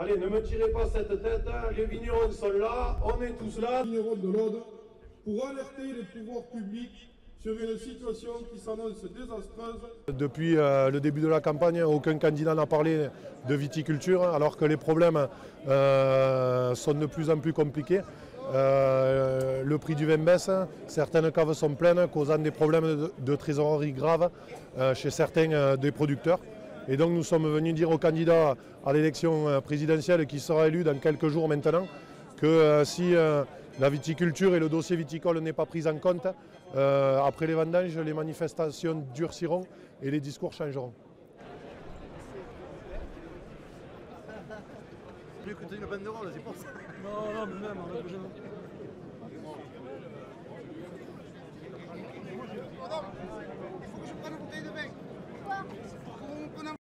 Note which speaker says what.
Speaker 1: Allez, ne me tirez pas cette tête, hein. Les vignerons sont là, on est tous là.
Speaker 2: Les vignerons de l'Aude pour alerter les pouvoirs publics sur une situation qui s'annonce désastreuse.
Speaker 3: Depuis le début de la campagne, aucun candidat n'a parlé de viticulture, alors que les problèmes sont de plus en plus compliqués. Le prix du vin baisse, certaines caves sont pleines, causant des problèmes de trésorerie graves chez certains des producteurs. Et donc nous sommes venus dire aux candidats à l'élection présidentielle qui sera élu dans quelques jours maintenant que si la viticulture et le dossier viticole n'est pas pris en compte, après les vendanges, les manifestations durciront et les discours changeront.
Speaker 4: Mieux que tu aies une bande de rôle, c'est pour ça.
Speaker 5: Non, mais même, on a besoin.
Speaker 4: Il faut que je prenne une bouteille de vin. Pourquoi?